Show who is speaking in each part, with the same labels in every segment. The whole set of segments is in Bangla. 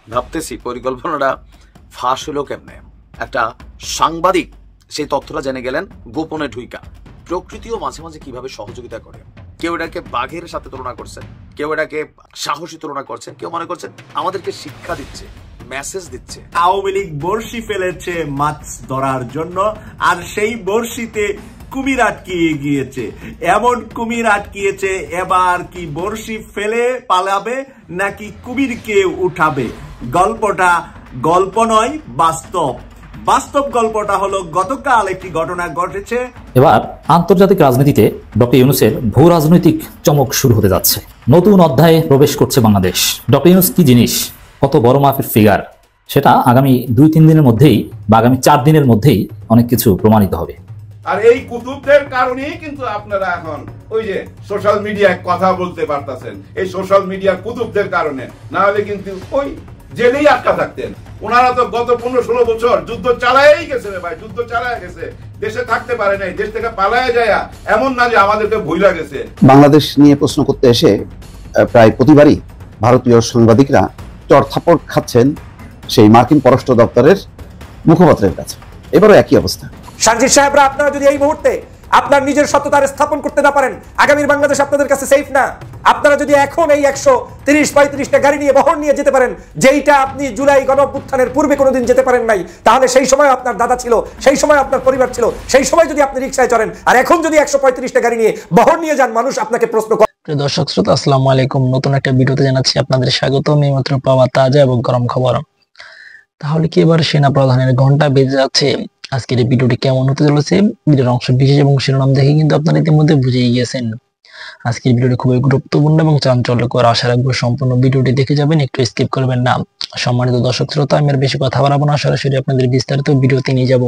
Speaker 1: ভাবতেছি পরিকল্পনাটা ফাঁস হলো কেমনে। একটা সাংবাদিক সেই তথ্যটা জেনে গেলেন গোপনে ঢুইকা। প্রকৃতিও মাঝে মাঝে কিভাবে সহযোগিতা করে। কেউ এটাকে বাঘের সাথে তুলনা করছেন, কেউ এটাকে সাহসী তুলনা করছেন, কেউ মনে করছেন আমাদেরকে শিক্ষা দিচ্ছে, মেসেজ দিচ্ছে।
Speaker 2: আওয়ামী লীগ বড়শি ফেলেছে মাছ ধরার জন্য, আর সেই বড়শিতে কুমির আটকিয়ে গিয়েছে। এমন কুমির আটকিয়েছে, এবার কি বড়শি ফেলে পালাবে নাকি কুমিরকে উঠাবে? গল্পটা গল্প নয়, বাস্তব। বাস্তব গল্পটা হলো গতকাল একটি ঘটনা ঘটেছে।
Speaker 3: এবার আন্তর্জাতিক রাজনীতিতে ডক্টর ইউনূসের ভূ রাজনৈতিক চমক শুরু হতে যাচ্ছে। নতুন অধ্যায়ে প্রবেশ করছে বাংলাদেশ। ডক্টর ইউনূস কি জিনিস, কত বড় মাপের ফিগার, সেটা আগামী 2-3 দিনের মধ্যেই বা আগামী 4 দিনের মধ্যেই অনেক কিছু প্রমাণিত হবে।
Speaker 4: আর এই কুতুবদের কারণেই কিন্তু আপনারা এখন ওই যে সোশ্যাল মিডিয়ায় কথা বলতে পারতেছেন, এই সোশ্যাল মিডিয়ার কুতুবদের কারণে। না হলে কিন্তু ওই জেলেই আটকা থাকতেন। ওনারা তো গত 15-16 বছর যুদ্ধ চালায় গেছে রে ভাই, যুদ্ধ চালায় গেছে, দেশে থাকতে পারে নাই, দেশ থেকে পালায় যায়। এমন না যে আমাদেরকে ভুইলা গেছে।
Speaker 5: বাংলাদেশ নিয়ে প্রশ্ন করতে এসে প্রায় প্রতিবারই ভারতীয় সাংবাদিকরা চড়থাপড় খাচ্ছেন সেই মার্কিন পররাষ্ট্র দপ্তরের মুখপাত্রের কাছে। এবারও একই অবস্থা।
Speaker 6: সানজিদ সাহেবরা, আপনারা যদি এই মুহূর্তে আপনার নিজের সত্যতার স্থাপন করতে না পারেন, আগামীর বাংলাদেশ আপনাদের কাছে সেফ না। আপনারা যদি এখন এই 130-35টা গাড়ি নিয়ে বহর নিয়ে যেতে পারেন, যেইটা আপনি জুলাই গণঅভ্যুত্থানের পূর্বে কোনোদিন যেতে পারেন নাই, তাহলে সেই সময় আপনার দাদা ছিল, সেই সময় আপনার পরিবার ছিল, সেই সময় যদি আপনি রিকশায় চড়েন, আর এখন যদি 135টা গাড়ি নিয়ে বহর নিয়ে যান, মানুষ আপনাকে প্রশ্ন করে।
Speaker 7: প্রিয় দর্শক শ্রোতা, আসসালামু আলাইকুম। নতুন একটা ভিডিওতে জানাচ্ছি আপনাদের স্বাগতম। এইমাত্র পাওয়া তাজা এবং গরম খবর। তাহলে কি এবার সেনা প্রধানের ঘন্টা বেজে যাচ্ছে? আজকের এই ভিডিওটি কেমন হতে চলেছে, ভিডিওর অংশ বিশেষ এবং শিরোনাম দেখে কিন্তু আপনারা ইতিমধ্যে বুঝেই গিয়েছেন। আজকের ভিডিওটি খুবই গুরুত্বপূর্ণ এবং চাঞ্চল্যকর। আশা রাখবো সম্পূর্ণ ভিডিওটি দেখে যাবেন, একটু স্কিপ করবেন না। সম্মানিত দর্শক শ্রোতা, আমি আর বেশি কথা বাড়াবো না, সরাসরি আপনাদের বিস্তারিত ভিডিওতে নিয়ে যাব।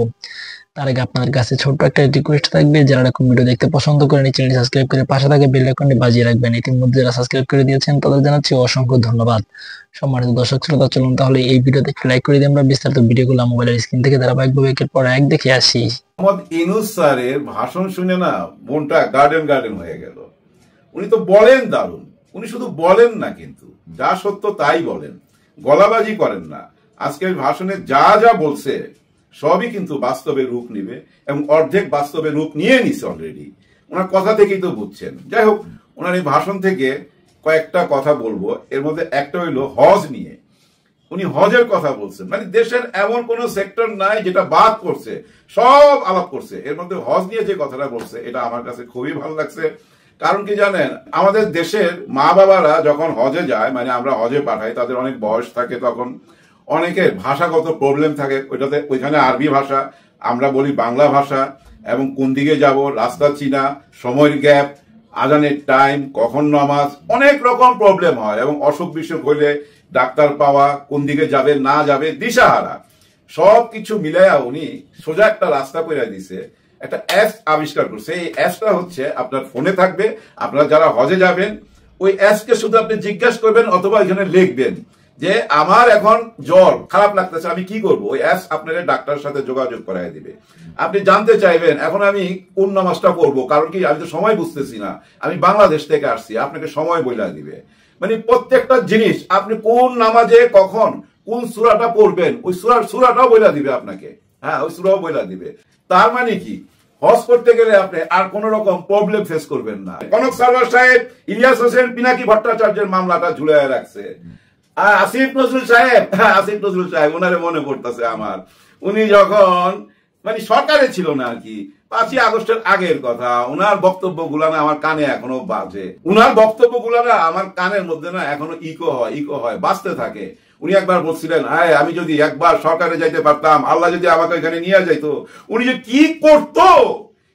Speaker 7: তার আগে আপনাদের কাছে ছোট্ট একটা রিকোয়েস্ট থাকবে, যারা এরকম ভিডিও দেখতে পছন্দ করেন এই চ্যানেলটি সাবস্ক্রাইব করে পাশে থাকা বেল আইকনটি বাজিয়ে রাখবেন। ইতিমধ্যে যারা সাবস্ক্রাইব করে দিয়েছেন তাদের জানাচ্ছি অসংখ্য ধন্যবাদ। সম্মানিত দর্শক শ্রোতা, চলুন তাহলে এই ভিডিওতে একটু লাইক করে দিয়ে আমরা বিস্তারিত ভিডিওগুলো মোবাইলের স্ক্রিন থেকে ধারাবাহিকভাবে একের পর এক দেখে আসি।
Speaker 4: মোহাম্মদ ইউনূস স্যারের ভাষণ শুনে না মনটা গার্ডেন গার্ডেন হয়ে গেল। উনি তো বলেন দারুণ, উনি শুধু বলেন না, কিন্তু যা সত্য তাই বলেন, গলাবাজি করেন না। আজকের ভাষণে যা যা বলছে সবই কিন্তু বাস্তবে রূপ নিবে, এবং অর্ধেক বাস্তবে রূপ নিয়ে নিছে অলরেডি। ওনার কথা থেকেই তো বুঝছেন। যাই হোক, ওনার এই ভাষণ থেকে কয়েকটা কথা বলবো। এর মধ্যে একটা হইল হজ নিয়ে। উনি হজের কথা বলছেন, মানে দেশের এমন কোন সেক্টর নাই যেটা বাদ করছে, সব আলাপ করছে। এর মধ্যে হজ নিয়ে যে কথাটা বলছে এটা আমার কাছে খুবই ভালো লাগছে। কারণ কি জানেন, আমাদের দেশের মা বাবারা যখন হজে যায়, মানে আমরা হজে পাঠাই, তাদের অনেক বয়স থাকে, তখন অনেকের ভাষাগত প্রবলেম থাকে। ওইখানে আরবি ভাষা, আমরা বলি বাংলা ভাষা, এবং কোন দিকে যাব, রাস্তা চিনা, সময়ের গ্যাপ, আজানের টাইম, কখন নামাজ, অনেক রকম প্রবলেম হয়। এবং অসুখ বিসুখ হইলে ডাক্তার পাওয়া, কোন দিকে যাবে না যাবে, দিশাহারা। সব কিছু মিলাইয়া উনি সোজা একটা রাস্তা করে দিছে, একটা অ্যাপ আবিষ্কার করছে। এই অ্যাপটা হচ্ছে আপনার ফোনে থাকবে। আপনারা যারা হজে যাবেন, ওই অ্যাপকে শুধু আপনি জিজ্ঞাসা করবেন অথবা এখানে লিখবেন যে আমার এখন জ্বর, খারাপ লাগতেছে, আমি কি করবো। ওই অ্যাপ আপনাকে ডাক্তারের সাথে যোগাযোগ করাই দিবে। আপনি জানতে চাইবেন এখন আমি কোন নামাজটা করবো, কারণ কি আমি তো সময় বুঝতেছি না, আমি বাংলাদেশ থেকে আসছি, আপনাকে সময় বইলা দিবে। মানে প্রত্যেকটা জিনিস আপনি কোন নামাজে কখন কোন সূরাটা পড়বেন, ওই সূরাটাও বইলা দিবে আপনাকে। হ্যাঁ, ওই সূরাও বইলা দিবে। তার মানে কি, হজ করতে গেলে আপনি আর কোন রকম প্রবলেম ফেস করবেন না। কনক সারওয়ার সাহেব ইলিয়াস হোসেন পিনাকি ভট্টাচার্যের মামলাটা ঝুলাই রাখছে। আসিফ নজরুল সাহেব ওনারে মনে পড়তেছে আমার, উনি যখন মানে সরকারে ছিল না আর কি, 5ই আগস্টের আগের কথা, ওনার বক্তব্য গুলানা আমার কানে এখনো বাজে। উনার বক্তব্য গুলানা আমার কানের মধ্যে না এখনো ইকো হয়, বাজতে থাকে। উনি একবার বলছিলেন, আমি যদি একবার সরকারে যাইতে পারতাম, আল্লাহ যদি আমাকে এখানে নিয়ে যাইতো, উনি যে কি করতো।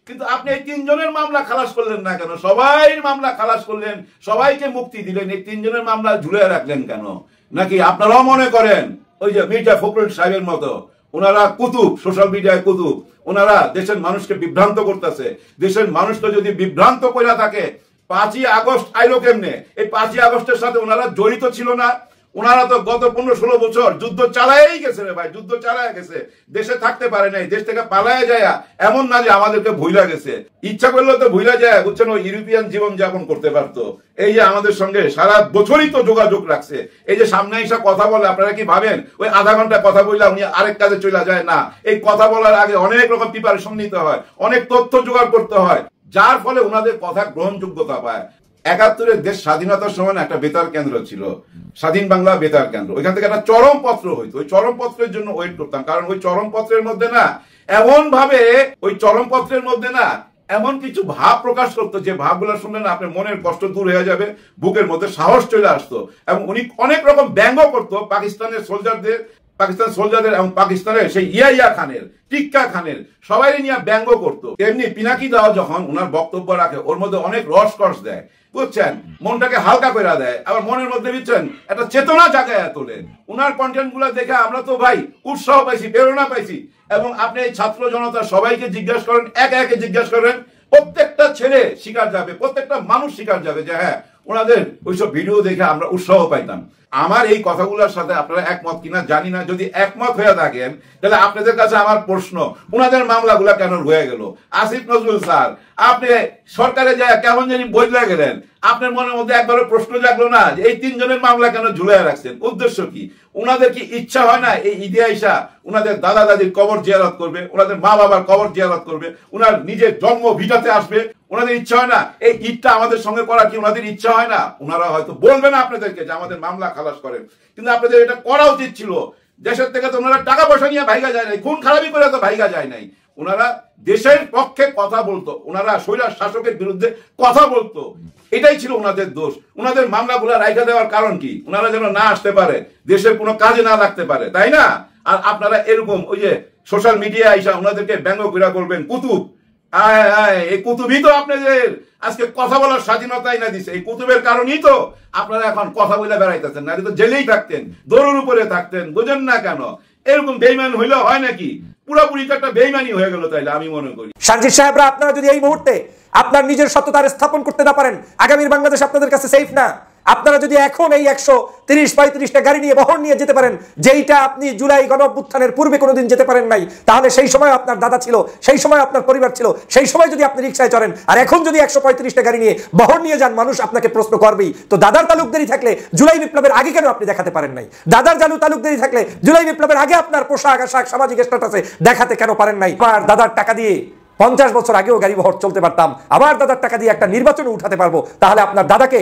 Speaker 4: কিন্তু আপনি এই 3 জনের মামলা খালাস করলেন না কেন? সবাই মামলা খালাস করলেন, সবাইকে মুক্তি দিলেন, এই 3 জনের মামলা ঝুলে রাখলেন কেন? নাকি আপনারাও মনে করেন ওই যে মির্জা ফখরুল সাহেবের মতো ওনারা কুতুব, সোশ্যাল মিডিয়ায় কুতুব, ওনারা দেশের মানুষকে বিভ্রান্ত করতেছে? দেশের মানুষকে যদি বিভ্রান্ত করে থাকে, 5ই আগস্ট আইলো কেমনে? এই 5ই আগস্টের সাথে ওনারা জড়িত ছিল না? ওনারা তো গত 15-16 বছর যুদ্ধ চালায়েই গেছে রে ভাই, যুদ্ধ চালায় গেছে, দেশে থাকতে পারে নাই, দেশ থেকে পালায় যায়, এমন না যে আমাদেরকে ভুলা গেছে, ইচ্ছা করলে তো ভুলা যায়, বুঝছেন, ওই ইউরোপিয়ান জীবন যাপন করতে পারতো। এই যে আমাদের সঙ্গে সারা বছরই তো যোগাযোগ রাখছে, এই যে সামনে এসে কথা বলে, আপনারা কি ভাবেন ওই আধা ঘন্টা কথা বললে উনি আরেক কাজে চলে যায়? না, এই কথা বলার আগে অনেক রকম প্রিপারেশন নিতে হয়, অনেক তথ্য জোগাড় করতে হয়, যার ফলে ওনাদের কথা গ্রহণযোগ্যতা পায়। 71-এর দেশ স্বাধীনতার সময় একটা বেতার কেন্দ্র ছিল, স্বাধীন বাংলা বেতার কেন্দ্র, ওইখান থেকে একটা চরমপত্র হইতো, ওই চরমপত্রের জন্য ওয়েট করতাম, কারণ ওই চরমপত্রের মধ্যে না এমন ভাবে, ওই চরমপত্রের মধ্যে না এমন কিছু ভাব প্রকাশ করতো যে ভাবগুলো শুনলে না আপনার মনের কষ্ট দূর হয়ে যাবে, বুকের মধ্যে সাহস চলে আসতো। এবং উনি অনেক রকম ব্যঙ্গ করতো পাকিস্তানের সোলজারদের, এবং পাকিস্তানের সেই ইয়া খানের, টিক্কা খানের, সবাই নিয়ে ব্যঙ্গ করতো। তেমনি পিনাকি দাও যখন ওনার বক্তব্য রাখে, ওর মধ্যে অনেক রসকস দেয়, বুঝছেন, মনটাকে হালকা করে দেয়, আবার মনের মধ্যে বুঝছেন একটা চেতনা জাগায় তোলে। উনার কন্টেন্ট গুলা দেখে আমরা তো ভাই উৎসাহ পাইছি, প্রেরণা পাইছি। এবং আপনি এই ছাত্র জনতা সবাইকে জিজ্ঞাসা করেন, একে একে জিজ্ঞাসা করেন, প্রত্যেকটা ছেলে শিকার যাবে, প্রত্যেকটা মানুষ শিকার যাবে যে হ্যাঁ ওনাদের ওইসব ভিডিও দেখে আমরা উৎসাহ পাইতাম। আমার এই কথাগুলোর সাথে আপনারা একমত কিনা জানি না, যদি একমত হয়ে থাকেন তাহলে আপনাদের কাছে আমার প্রশ্ন, ওনাদের মামলাগুলা কেন রয়ে গেল? আসিফ নজরুল স্যার, আপনি সরকারে যায় কেমন জানি বদলে গেলেন, আপনার মনের মধ্যে একবারও প্রশ্ন জাগলো না যে এই 3 জনের মামলা কেন ঝুলিয়ে রাখছেন? উদ্দেশ্য কি? ওনাদের কি ইচ্ছা হয় না এই ঈদে আইসা ওনাদের দাদা দাদির কবর জিয়ারত করবে, ওনাদের মা বাবার কবর জিয়ারত করবে, ওনার নিজের জন্ম ভিটাতে আসবে? ওনাদের ইচ্ছা হয় না এই ঈদটা আমাদের সঙ্গে করা? কি ওনাদের ইচ্ছা হয় না? ওনারা হয়তো বলবে না আপনাদেরকে যে আমাদের মামলা খালাস করেন, কিন্তু আপনাদের এটা করা উচিত ছিল। দেশের থেকে তো ওনারা টাকা পয়সা নিয়ে ভাইগা যায় নাই, খুন খারাপি করে তো ভাইগা যায় নাই, ওনারা দেশের পক্ষে কথা বলতো, ওনারা স্বৈরাচার শাসকের বিরুদ্ধে কথা বলতো, এটাই ছিল ওনাদের দোষ। ওনাদের মামলাগুলো রাইখা দেওয়ার কারণ কি? ওনারা যেন না আসতে পারে, দেশের কোনো কাজে না লাগতে পারে, তাই না? আর আপনারা এরকম ওই যে সোশ্যাল মিডিয়ায় আইসা ওনাদেরকে ব্যঙ্গ কইরা করবেন কুতুব, এই কুতুবই তো আপনাদের আজকে কথা বলার স্বাধীনতাই না দিছে। এই কুতুবের কারণেই তো আপনারা এখন কথা বলে বেড়াইতেছেন, না তো জেলেই থাকতেন, দৌড়ের উপরে থাকতেন। বুঝেন না কেন? এরকম বেইমান হইলে হয় নাকি? পুরোপুরি তো একটা বেইমানি হয়ে গেল, তাইলে আমি মনে করি।
Speaker 6: সানজিদ সাহেবরা, আপনারা যদি এই মুহূর্তে আপনার নিজের সত্যতার স্থাপন করতে না পারেন, আগামীর বাংলাদেশ আপনাদের কাছে সেফ না। আপনারা যদি এখন এই 130-35টা গাড়ি নিয়ে বহর নিয়ে যেতে পারেন, যেইটা আপনি জুলাই গণঅভ্যুত্থানের পূর্বে কোনোদিন যেতে পারেন নাই, তাহলে সেই সময় আপনার দাদা ছিল, সেই সময় আপনার পরিবার ছিল, সেই সময় যদি আপনি রিক্সায় চড়েন, আর এখন যদি 135টা গাড়ি নিয়ে বহর নিয়ে যান, মানুষ আপনাকে প্রশ্ন করবেই, তো দাদার তালুকদারি থাকলে জুলাই বিপ্লবের আগে কেন আপনি দেখাতে পারেন নাই? দাদার তালুকদারি থাকলে জুলাই বিপ্লবের আগে আপনার পোশাক আশাক সামাজিক স্ট্যাটাসে দেখাতে কেন পারেন নাই? আর দাদার টাকা দিয়ে 50 বছর আগেও গাড়ি বহর চলতে পারতাম, আবার দাদার টাকা দিয়ে একটা নির্বাচনে উঠাতে পারবো। তাহলে আপনার দাদাকে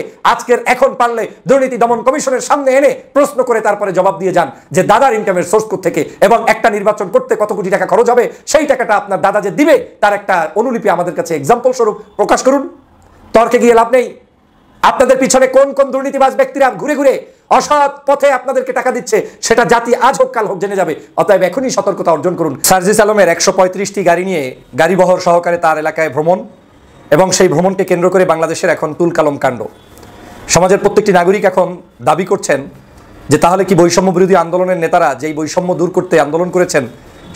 Speaker 6: এখন পারলে দুর্নীতি দমন কমিশনের সামনে এনে প্রশ্ন করে তারপরে জবাব দিয়ে যান যে দাদার ইনকামের সোর্স থেকে এবং একটা নির্বাচন করতে কত কোটি টাকা খরচ হবে, সেই টাকাটা আপনার দাদা যে দিবে তার একটা অনুলিপি আমাদের কাছে এক্সাম্পল স্বরূপ প্রকাশ করুন। তর্কে গিয়ে লাভ নেই। আপনাদের পিছনে কোন কোন দুর্নীতিবাজ ব্যক্তিরা ঘুরে ঘুরে অসৎ পথে আপনাদেরকে টাকা দিচ্ছে, সেটা জাতি আজ হোক কাল হোক জেনে যাবে। অতএব এখনই সতর্কতা অর্জন করুন। সার্জিস আলমের 135টি গাড়ি নিয়ে গাড়িবহর সহকারে তার এলাকায় ভ্রমণ, এবং সেই ভ্রমণকে কেন্দ্র করে বাংলাদেশের এখন তুলকালাম কাণ্ড। সমাজের প্রত্যেকটি নাগরিক এখন দাবি করছেন যে তাহলে কি বৈষম্য বিরোধী আন্দোলনের নেতারা যেই বৈষম্য দূর করতে আন্দোলন করেছেন,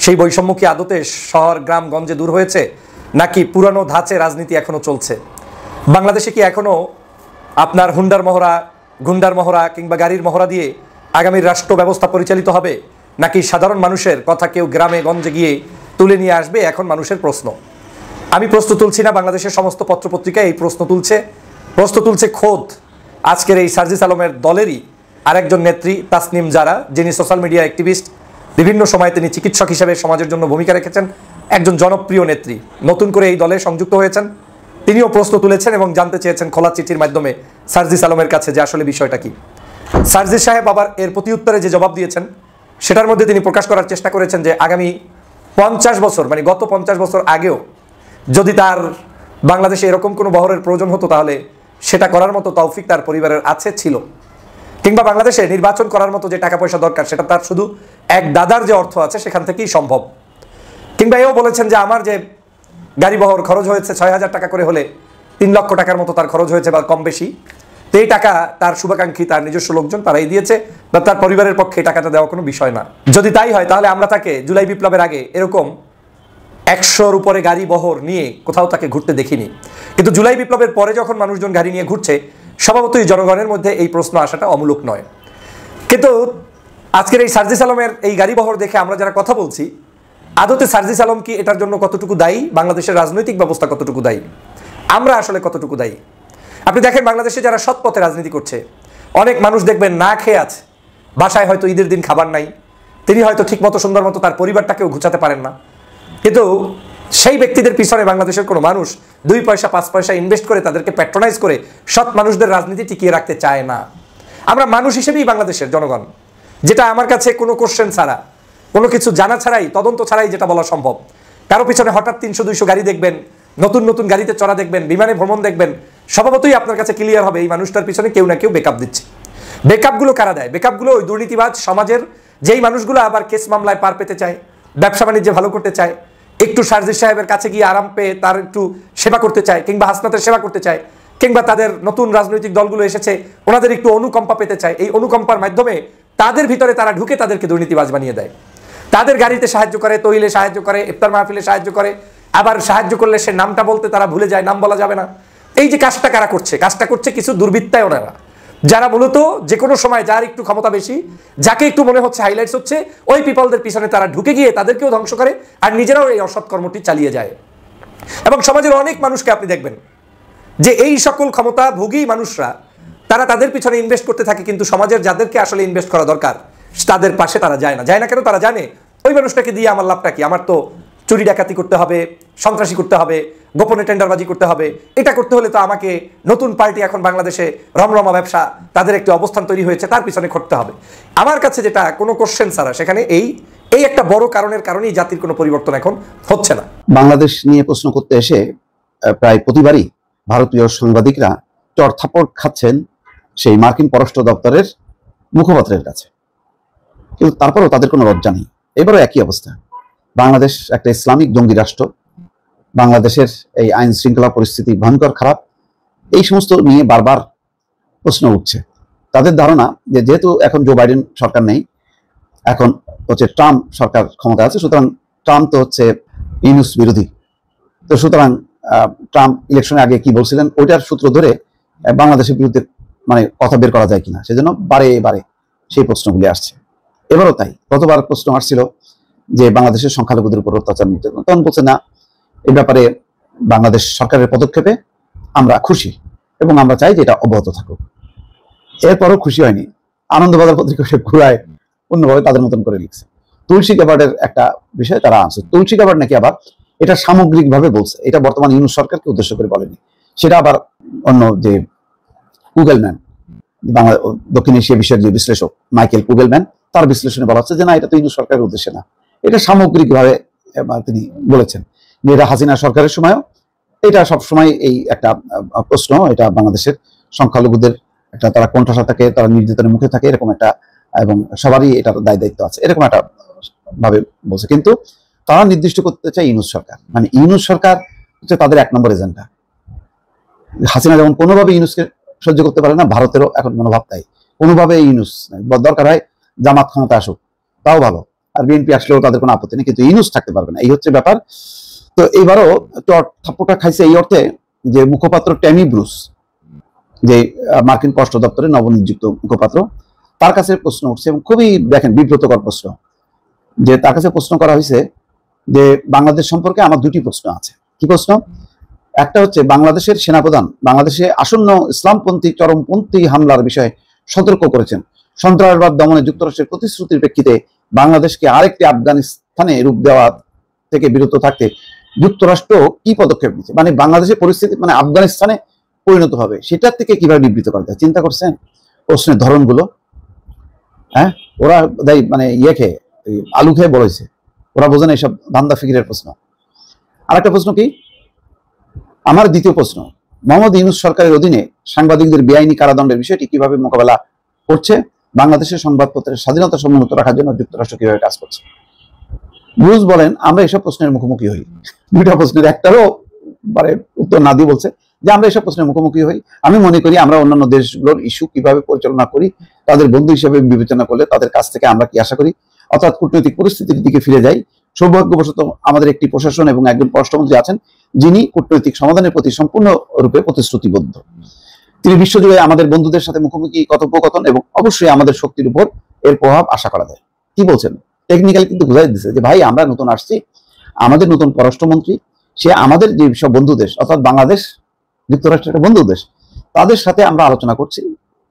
Speaker 6: সেই বৈষম্য কি আদতে শহর গ্রাম গঞ্জে দূর হয়েছে, নাকি পুরানো ধাঁচে রাজনীতি এখনো চলছে? বাংলাদেশে কি এখনো আপনার হুন্ডার মহড়া, গুন্ডার মহড়া কিংবা গাড়ির মহড়া দিয়ে আগামীর রাষ্ট্র ব্যবস্থা পরিচালিত হবে, নাকি সাধারণ মানুষের কথা কেউ গ্রামে গঞ্জে গিয়ে তুলে নিয়ে আসবে? এখন মানুষের প্রশ্ন। আমি প্রশ্ন তুলছি না, বাংলাদেশের সমস্ত পত্রপত্রিকায় এই প্রশ্ন তুলছে খোদ আজকের এই সার্জিস আলমের দলেরই আরেকজন নেত্রী তাসনিম জারা, যিনি সোশ্যাল মিডিয়া অ্যাক্টিভিস্ট, বিভিন্ন সময় তিনি চিকিৎসক হিসেবে সমাজের জন্য ভূমিকা রেখেছেন, একজন জনপ্রিয় নেত্রী, নতুন করে এই দলে সংযুক্ত হয়েছেন। তিনিও প্রশ্ন তুলেছেন এবং জানতে চেয়েছেন খোলা চিঠির মাধ্যমে সার্জিস আলমের কাছে যে আসলে বিষয়টা কি। সার্জিস সাহেব আবার এর প্রতি উত্তরে যে জবাব দিয়েছেন সেটার মধ্যে তিনি প্রকাশ করার চেষ্টা করেছেন যে আগামী 50 বছর, মানে গত 50 বছর আগেও যদি তার বাংলাদেশে এরকম কোনো বহরের প্রয়োজন হতো তাহলে সেটা করার মতো তৌফিক তার পরিবারের ছিল, কিংবা বাংলাদেশে নির্বাচন করার মতো যে টাকা পয়সা দরকার সেটা তার শুধু এক দাদার যে অর্থ আছে সেখান থেকেই সম্ভব। কিংবা এও বলেছেন যে আমার যে গাড়ি বহর খরচ হয়েছে 6000 টাকা করে হলে 3 লক্ষ টাকার মতো তার খরচ হয়েছে বা কম বেশি, তো এই টাকা তার শুভাকাঙ্ক্ষী, তার নিজস্ব লোকজন তারাই দিয়েছে, বা তার পরিবারের পক্ষে এই টাকাটা দেওয়া কোনো বিষয় না। যদি তাই হয় তাহলে আমরা তাকে জুলাই বিপ্লবের আগে এরকম 100-র উপরে গাড়ি বহর নিয়ে কোথাও তাকে ঘুরতে দেখিনি। কিন্তু জুলাই বিপ্লবের পরে যখন মানুষজন গাড়ি নিয়ে ঘুরছে, স্বভাবতই জনগণের মধ্যে এই প্রশ্ন আসাটা অমূলক নয়। কিন্তু আজকের এই সার্জিস আলমের এই গাড়ি বহর দেখে আমরা যারা কথা বলছি, আদতে সার্জিস আলম কি এটার জন্য কতটুকু দায়ী, বাংলাদেশের রাজনৈতিক ব্যবস্থা কতটুকু দায়ী, আমরা আসলে কতটুকু দায়ী? আপনি দেখেন বাংলাদেশে যারা সৎ পথে রাজনীতি করছে, অনেক মানুষ দেখবেন না খেয়ে আছে, বাসায় হয়তো ঈদের দিন খাবার নাই, তিনি হয়তো ঠিকমতো সুন্দর মতো তার পরিবারটাকেও গুছাতে পারেন না, কিন্তু সেই ব্যক্তিদের পিছনে বাংলাদেশের কোনো মানুষ 2 পয়সা 5 পয়সা ইনভেস্ট করে তাদেরকে প্যাট্রোনাইজ করে সৎ মানুষদের রাজনীতি টিকিয়ে রাখতে চায় না। আমরা মানুষ হিসেবেই বাংলাদেশের জনগণ, যেটা আমার কাছে কোনো কোশ্চেন ছাড়া, কোনো কিছু জানা ছাড়াই, তদন্ত ছাড়াই যেটা বলা সম্ভব। কারো পিছনে হঠাৎ 300-200 গাড়ি দেখবেন, নতুন নতুন গাড়িতে চড়া দেখবেন, বিমানে ভ্রমণ দেখবেন, স্বভাবতই আপনার কাছে ক্লিয়ার হবে এই মানুষটার পিছনে কেউ না কেউ বেকআপ দিচ্ছে। বেকআপগুলো কারা দেয়? বেকআপগুলো ওই দুর্নীতিবাজ সমাজের যেই মানুষগুলো আবার কেস মামলায় পার পেতে চায়, ব্যবসা বাণিজ্যে ভালো করতে চায়, একটু সার্জিস সাহেবের কাছে গিয়ে আরাম পেয়ে তার একটু সেবা করতে চায়, কিংবা হাসনাতের সেবা করতে চায়, কিংবা তাদের নতুন রাজনৈতিক দলগুলো এসেছে ওনাদের একটু অনুকম্পা পেতে চায়। এই অনুকম্পার মাধ্যমে তাদের ভিতরে তারা ঢুকে তাদেরকে দুর্নীতিবাজ বানিয়ে দেয়। তাদের গাড়িতে সাহায্য করে, তৈলে সাহায্য করে, ইফতার মাহফিলে সাহায্য করে, আবার সাহায্য করলে সে নামটা বলতে তারা ভুলে যায়, নাম বলা যাবে না। এই যে কাজটা কারা করছে, কাজটা করছে কিছু দুর্বৃত্তায় ওনারা, যারা মূলত যে কোনো সময় যার একটু ক্ষমতা বেশি, যাকে একটু মনে হচ্ছে হাইলাইটস হচ্ছে, ওই পিপলদের পিছনে তারা ঢুকে গিয়ে তাদেরকেও ধ্বংস করে আর নিজেরাও এই অসৎ কর্মটি চালিয়ে যায়। এবং সমাজের অনেক মানুষকে আপনি দেখবেন যে এই সকল ক্ষমতা ভোগী মানুষরা তারা তাদের পিছনে ইনভেস্ট করতে থাকে, কিন্তু সমাজের যাদেরকে আসলে ইনভেস্ট করা দরকার তাদের পাশে তারা যায় না। যায় না কেন? তারা জানে ওই মানুষটাকে দিয়ে আমার লাভটা কি, আমার তো চুরি ডাকাতি করতে হবে, সন্ত্রাসী করতে হবে, গোপনে টেন্ডারবাজি করতে হবে, এটা করতে হলে তো আমাকে নতুন পার্টি এখন বাংলাদেশে রমরমা ব্যবসা, তাদের একটি অবস্থান তৈরি হয়েছে, তার পিছনে ঘটতে হবে। আমার কাছে যেটা কোনো কোশ্চেন ছাড়া সেখানে এই একটা বড় কারণের কারণেই জাতির কোনো পরিবর্তন এখন হচ্ছে না।
Speaker 5: বাংলাদেশ নিয়ে প্রশ্ন করতে এসে প্রায় প্রতিবারই ভারতীয় সাংবাদিকরা চড়থাপড় খাচ্ছেন সেই মার্কিন পররাষ্ট্র দপ্তরের মুখপাত্রের কাছে, কিন্তু তারপরেও তাদের কোনো লজ্জা নেই। এবারও একই অবস্থা। বাংলাদেশ একটা ইসলামিক জঙ্গি রাষ্ট্র, বাংলাদেশের এই আইন শৃঙ্খলা পরিস্থিতি ভয়ঙ্কর খারাপ, এই সমস্ত নিয়ে বারবার প্রশ্ন উঠছে। তাদের ধারণা যে যেহেতু এখন জো বাইডেন সরকার নেই, এখন হচ্ছে ট্রাম্প সরকার ক্ষমতা আছে, সুতরাং ট্রাম্প তো হচ্ছে ইউনুস বিরোধী, তো সুতরাং ট্রাম্প ইলেকশনের আগে কি বলছিলেন ওইটার সূত্র ধরে বাংলাদেশের বিরুদ্ধে মানে কথা বের করা যায় কিনা, সেজন্য বারে বারে সেই প্রশ্নগুলি আসছে। এবারও তাই। গতবার প্রশ্ন আসছিল যে বাংলাদেশের সংখ্যালঘুদের উপর অত্যাচার নির্যাতন, তখন বলছে না, এই ব্যাপারে বাংলাদেশ সরকারের পদক্ষেপে আমরা খুশি এবং আমরা চাই যে এটা অব্যাহত থাকুক। এরপরও খুশি হয়নি। আনন্দবাজার পত্রিকা সে ঘুরায় অন্যভাবে তাদের মতন করে লিখছে। তুলসী গ্যাবার্ডের একটা বিষয় তারা আনছে। তুলসী গ্যাবার্ড নাকি আবার এটা সামগ্রিকভাবে বলছে, এটা বর্তমান ইউনুস সরকারকে উদ্দেশ্য করে বলেনি। সেটা আবার অন্য যে কুগেলম্যান, বাংলা দক্ষিণ এশিয়া বিষয়ের যে বিশ্লেষক মাইকেল কুগেলম্যান, তার বিশ্লেষণে বলা হচ্ছে যে না, এটা তো ইউনুস সরকারের উদ্দেশ্যে না, এটা সামগ্রিকভাবে তিনি বলেছেন যে এটা হাসিনা সরকারের সময়ও এটা সবসময় এই একটা প্রশ্ন, এটা বাংলাদেশের সংখ্যালঘুদের একটা তারা কণ্ঠস্বর থাকে, তারা নির্যাতনের মুখে থাকে, এরকম একটা, এবং সবারই এটার দায় দায়িত্ব আছে, এরকম একটা ভাবে বলছে। কিন্তু তারা নির্দিষ্ট করতে চায় ইউনুস সরকার, মানে ইউনুস সরকার হচ্ছে তাদের 1 নম্বর এজেন্ডা। হাসিনা যেমন কোনোভাবে ইউনুসকে সহ্য করতে পারে না, ভারতেরও এখন মনোভাব তাই, কোনোভাবে ইউনুস দরকার হয় জামাত ক্ষমতা আসুক তাও ভালো, আর বিএনপি আসলেও তাদের কোনো আপত্তি নেই, কিন্তু ইউনুস থাকতে পারবে না, এই হচ্ছে ব্যাপার। তো এইবারও থাপ্পড়টা খাইছে এই অর্থে যে মুখপাত্র ট্যামি ব্রুস, যে মার্কিন পররাষ্ট্র দপ্তরের নবনিযুক্ত মুখপাত্র, তার কাছে প্রশ্ন উঠছে এবং খুবই দেখেন বিব্রতকর প্রশ্ন, যে তার কাছে প্রশ্ন করা হয়েছে যে বাংলাদেশ সম্পর্কে আমার 2টি প্রশ্ন আছে। কি প্রশ্ন? একটা হচ্ছে বাংলাদেশের সেনাপ্রধান বাংলাদেশে আসন্ন ইসলামপন্থী চরমপন্থী হামলার বিষয়ে সতর্ক করেছেন। সন্ত্রাসবাদ দমনে যুক্তরাষ্ট্রের প্রতিশ্রুতির প্রেক্ষিতে বাংলাদেশকে আরেকটি আফগানিস্তানে রূপ দেওয়া থেকে বিরত থাকতে যুক্তরাষ্ট্র কি পদক্ষেপ নিচ্ছে, মানে বাংলাদেশের পরিস্থিতি মানে আফগানিস্তানে পরিণত হবে, সেটার থেকে কিভাবে নিবৃত্ত করা যায় চিন্তা করছেন? প্রশ্নের ধরনগুলো, হ্যাঁ, ওরা মানে ইয়ে খেয়ে আলু খেয়ে বড় হয়েছে, ওরা বোঝে না এইসব ধান্দা ফিকিরের প্রশ্ন। আরেকটা প্রশ্ন কি, আমার দ্বিতীয় প্রশ্ন, মোহাম্মদ ইউনূস সরকারের অধীনে সাংবাদিকদের বেআইনি কারাদণ্ডের বিষয়টি কিভাবে মোকাবেলা করছে, বাংলাদেশের সংবাদপত্রের স্বাধীনতা সমুন্নত রাখার জন্য যুক্তরাষ্ট্র কিভাবে কাজ করছে। ব্রুস বলেন আমরা এসব প্রশ্নের মুখোমুখি হই। 2টা প্রশ্নের একটারও মানে উত্তর না দিয়ে বলছে যে আমরা এসব প্রশ্নের মুখোমুখি হই। আমি মনে করি আমরা অন্যান্য দেশগুলোর ইস্যু কিভাবে পরিচালনা করি, তাদের বন্ধু হিসেবে বিবেচনা করলে তাদের কাছ থেকে আমরা কি আশা করি, অর্থাৎ কূটনৈতিক পরিস্থিতির দিকে ফিরে যাই। সৌভাগ্যবশত আমাদের একটি প্রশাসন এবং একজন পররাষ্ট্রমন্ত্রী আছেন যিনি কূটনৈতিক সমাধানের প্রতি সম্পূর্ণরূপে প্রতিশ্রুতিবদ্ধ। তিনি বিশ্বজুড়ে আমাদের বন্ধুদের সাথে মুখোমুখি কথোপকথন এবং অবশ্যই আমাদের শক্তির উপর এর প্রভাব আশা করা যায়। কি বলছেন? টেকনিক্যাল কিন্তু বুঝাই দিচ্ছে যে ভাই আমরা নতুন আসছি, আমাদের নতুন পররাষ্ট্রমন্ত্রী সে আমাদের যে সব বন্ধু দেশ অর্থাৎ বাংলাদেশ যুক্তরাষ্ট্রের একটা বন্ধু দেশ, তাদের সাথে আমরা আলোচনা করছি,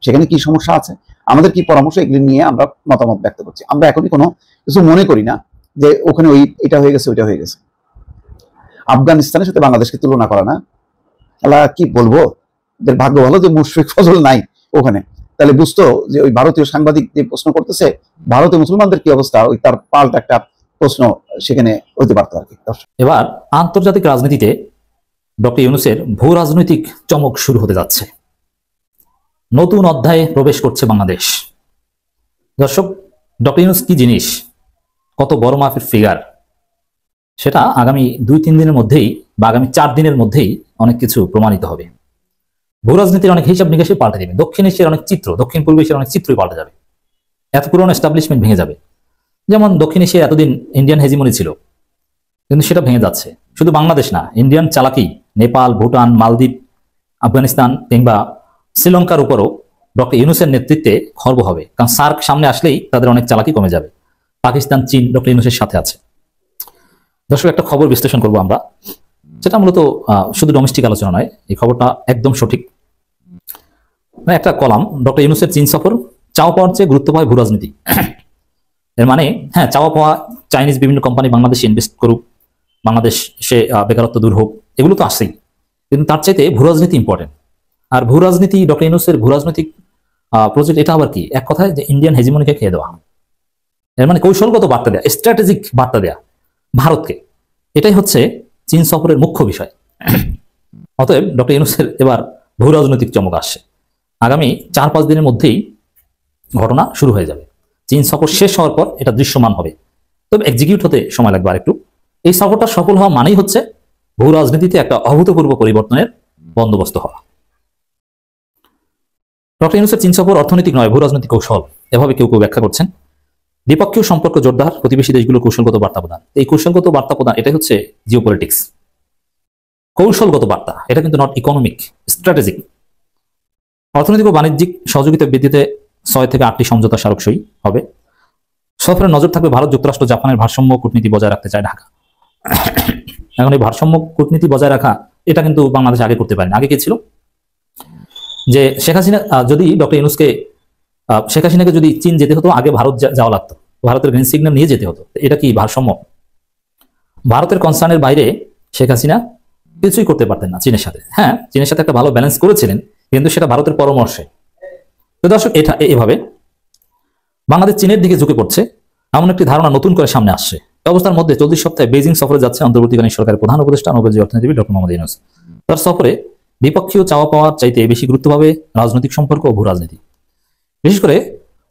Speaker 5: সেখানে কি সমস্যা আছে, আমাদের কি পরামর্শ, এগুলি নিয়ে আমরা মতামত ব্যক্ত করছি। আমরা এখনই কোনো কিছু মনে করি না যে ওখানে ওই এটা হয়ে গেছে ওইটা হয়ে গেছে। আফগানিস্তানের সাথে বাংলাদেশকে তুলনা করা না, আল্লাহ কি বলবো, যে ভাগ্য ভালো যে মুশফিক ফজল নাই ওখানে, তাহলে বুঝতো যে ওই ভারতীয় সাংবাদিক যে প্রশ্ন করতেছে ভারতীয় মুসলমানদের কি অবস্থা, ওই তার পাল্টা একটা প্রশ্ন সেখানে হতে পারতো আর কি।
Speaker 3: এবার আন্তর্জাতিক রাজনীতিতে ডক্টর ইউনূসের ভূ রাজনৈতিক চমক শুরু হতে যাচ্ছে। নতুন অধ্যায়ে প্রবেশ করছে বাংলাদেশ। দর্শক, ডক্টর ইউনূস কি জিনিস, কত বড় মাপের ফিগার, সেটা আগামী 2-3 দিনের মধ্যেই বা আগামী 4 দিনের মধ্যেই অনেক কিছু প্রমাণিত হবে। ভূ রাজনীতির অনেক হিসাব নিকাশে পাল্টে দেবে। দক্ষিণ এশিয়ার অনেক চিত্র, দক্ষিণ পূর্ব এশিয়ার অনেক চিত্রই পাল্টে যাবে। এত পুরনো এস্টাবলিশমেন্ট ভেঙে যাবে। যেমন দক্ষিণ এশিয়ায় এতদিন ইন্ডিয়ান হেজিমনি ছিল, কিন্তু সেটা ভেঙে যাচ্ছে। শুধু বাংলাদেশ না, ইন্ডিয়ান চালাকি নেপাল, ভুটান, মালদ্বীপ, আফগানিস্তান কিংবা শ্রীলঙ্কার উপরও ডক্টর ইউনূসের নেতৃত্বে খর্ব হবে। কারণ সার্ক সামনে আসলেই তাদের অনেক চালাকি কমে যাবে। পাকিস্তান, চীন ডক্টর ইউনূসের সাথে আছে। দর্শক, একটা খবর বিশ্লেষণ করবো আমরা, যেটা মূলত শুধু ডোমেস্টিক আলোচনা নয়, এই খবরটা একদম সঠিক। মানে একটা কলাম, ডক্টর ইউনূসের চীন সফর, চাওয়া পাওয়ার চেয়ে গুরুত্ব পায় ভূ রাজনীতি। এর মানে হ্যাঁ, চাওয়া পাওয়া চাইনিজ বিভিন্ন কোম্পানি বাংলাদেশে ইনভেস্ট করুক, বাংলাদেশ সে বেকারত্ব দূর হোক, এগুলো তো আসছেই, কিন্তু তার চাইতে ভূ রাজনীতি ইম্পর্টেন্ট। আর ভূ রাজনীতি, ডক্টর ইউনূসের ভূ রাজনৈতিক প্রজেক্ট, এটা আবার কি, এক কথায় যে ইন্ডিয়ান হেজিমনিকে খেয়ে দেওয়া। এর মানে কৌশলগত বার্তা দেয়া, স্ট্র্যাটেজিক বার্তা দেয়া ভারতকে, এটাই হচ্ছে চীন সফরের মুখ্য বিষয়। অতএব ডক্টর ইউনূসের এবার ভূ রাজনৈতিক চমক আসছে। আগামী 4-5 দিনের মধ্যেই ঘটনা শুরু হয়ে যাবে। চীন সফর শেষ হওয়ার পর এটা দৃশ্যমান হবে, তবে এক্সিকিউট হতে সময় লাগবে আরেকটু। এই সফরটা সফল হওয়া মানেই হচ্ছে ভূ রাজনীতিতে একটা অভূতপূর্ব পরিবর্তনের বন্দোবস্ত হওয়া। ডক্টর ইউনূসের চীন সফর অর্থনৈতিক নয়, ভূ রাজনৈতিক কৌশল, এভাবে কেউ কেউ ব্যাখ্যা করছেন। দ্বিপক্ষীয় সম্পর্ক জোরদার, প্রতিবেশী দেশগুলোর কৌশলগত বার্তা প্রদান। এই কৌশলগত বার্তা প্রদান, এটাই হচ্ছে জিওপলিটিক্স, কৌশলগত বার্তা। এটা কিন্তু নট ইকোনমিক, স্ট্র্যাটেজিক। অর্থনৈতিক ও বাণিজ্যিক সহযোগিতা বৃদ্ধিতে 6 থেকে 8টি সমঝোতা স্মারক সই হবে। সফরে নজর থাকবে ভারত, যুক্তরাষ্ট্র, জাপানের ভারসাম্য কূটনীতি বজায় রাখতে চায় ঢাকা। এখন এই ভারসাম্য কূটনীতি বজায় রাখা, এটা কিন্তু বাংলাদেশ আগে করতে পারেনি। আগে কি ছিল যে শেখ হাসিনা, যদি ডক্টর ইউনূসকে, শেখ হাসিনাকে যদি চীন যেতে হতো, আগে ভারত যাওয়া লাগতো, ভারতের গ্রিন সিগন্যাল নিয়ে যেতে হতো। এটা কি ভারসাম্য? ভারতের কনসার্নের বাইরে শেখ হাসিনা কিছুই করতে পারতেন না চীনের সাথে। হ্যাঁ, চীনের সাথে একটা ভালো ব্যালেন্স করেছিলেন, কিন্তু সেটা ভারতের পরামর্শে। তো দর্শক, এটা এভাবে বাংলাদেশ চীনের দিকে ঝুঁকে পড়ছে, এমন একটি ধারণা নতুন করে সামনে আসছে। এই অবস্থার মধ্যে 34 সপ্তাহে বেজিং সফরে যাচ্ছে অন্তর্বর্তীকালীন সরকারের প্রধান উপদেষ্টা নোবেল অর্থনীতিবিদ ডক্টর মোহাম্মদ ইউনূস। তার সফরে দ্বিপক্ষীয় চাওয়া পাওয়ার চাইতে বেশি গুরুত্ব পাবে রাজনৈতিক সম্পর্ক ও ভূ রাজনীতি। বিশেষ করে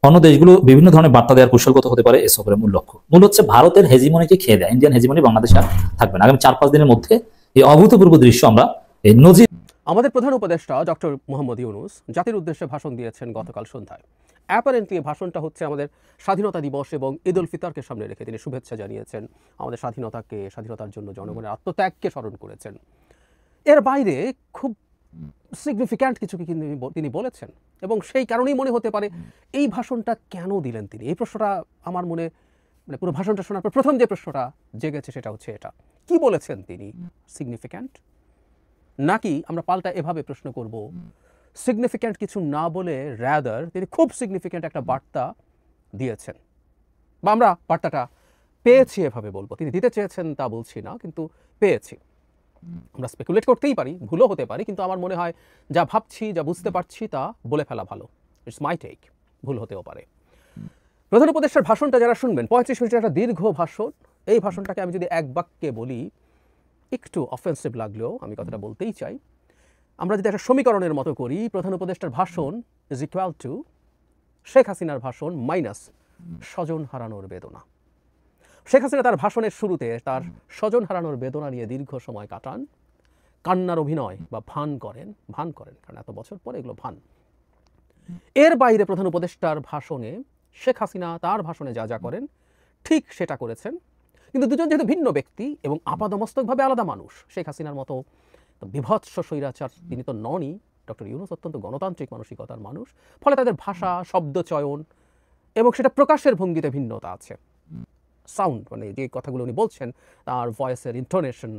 Speaker 3: অন্য দেশগুলো বিভিন্ন ধরনের বার্তা দেওয়ার কৌশলগত হতে পারে এই সফরের মূল লক্ষ্য। মূল হচ্ছে ভারতের হেজিমনিকে খেয়ে দেয়। ইন্ডিয়ান হেজিমনি বাংলাদেশে আর থাকবে না। আগামী 4-5 দিনের মধ্যে এই অভূতপূর্ব দৃশ্য আমরা এই নজির।
Speaker 8: আমাদের প্রধান উপদেষ্টা ডক্টর মোহাম্মদ ইউনূস জাতির উদ্দেশ্যে ভাষণ দিয়েছেন গতকাল সন্ধ্যায়। অ্যাপারেন্টলি ভাষণটা হচ্ছে আমাদের স্বাধীনতা দিবস এবং ঈদ উল ফিতরকে সামনে রেখে তিনি শুভেচ্ছা জানিয়েছেন, আমাদের স্বাধীনতার জন্য জনগণের আত্মত্যাগকে স্মরণ করেছেন। এর বাইরে খুব সিগনিফিক্যান্ট কিছু কিন্তু তিনি বলেছেন, এবং সেই কারণেই মনে হতে পারে এই ভাষণটা কেন দিলেন তিনি। এই প্রশ্নটা আমার মনে, মানে পুরো ভাষণটা শোনার পর প্রথম যে প্রশ্নটা জেগেছে সেটা হচ্ছে এটা, কি বলেছেন তিনি সিগনিফিক্যান্ট? নাকি আমরা পাল্টা এভাবে প্রশ্ন করব, সিগনিফিক্যান্ট কিছু না বলে রাদার তিনি খুব সিগনিফিক্যান্ট একটা বার্তা দিয়েছেন, বা আমরা বার্তাটা পেয়েছি এভাবে বলবো। তিনি দিতে চেয়েছেন তা বলছি না, কিন্তু পেয়েছি। আমরা স্পেকুলেট করতেই পারি, ভুলও হতে পারি, কিন্তু আমার মনে হয় যা ভাবছি, যা বুঝতে পারছি তা বলে ফেলা ভালো। ইটস মাই টেক, ভুল হতেও পারে। প্রধান উপদেষ্টার ভাষণটা যারা শুনবেন, 35 মিনিটের একটা দীর্ঘ ভাষণ। এই ভাষণটাকে আমি যদি এক বাক্যে বলি, একটু অফেন্সিভ লাগলেও আমি কথাটা বলতেই চাই। আমরা যদি একটা সমীকরণের মতো করি, প্রধান উপদেষ্টার ভাষণ ইজ ইকুয়াল টু শেখ হাসিনার ভাষণ মাইনাস স্বজন হারানোর বেদনা। শেখ হাসিনা তার ভাষণের শুরুতে তার স্বজন হারানোর বেদনা নিয়ে দীর্ঘ সময় কাটান, কান্নার অভিনয় বা ভান করেন, কারণ এত বছর পরে এগুলো ভান। এর বাইরে প্রধান উপদেষ্টার ভাষণে শেখ হাসিনা তার ভাষণে যা যা করেন ঠিক সেটা করেছেন, কিন্তু দুজন যেহেতু ভিন্ন ব্যক্তি এবং আপাদমস্তকভাবে আলাদা মানুষ, শেখ হাসিনার মতো বিভৎস স্বৈরাচার তিনি তো ননই, ডক্টর ইউনূস অত্যন্ত গণতান্ত্রিক মানসিকতার মানুষ, ফলে তাদের ভাষা, শব্দ চয়ন এবং সেটা প্রকাশের ভঙ্গিতে ভিন্নতা আছে। সাউন্ড মানে যে কথাগুলো উনি বলছেন, তার ভয়েসের ইন্টোনেশন,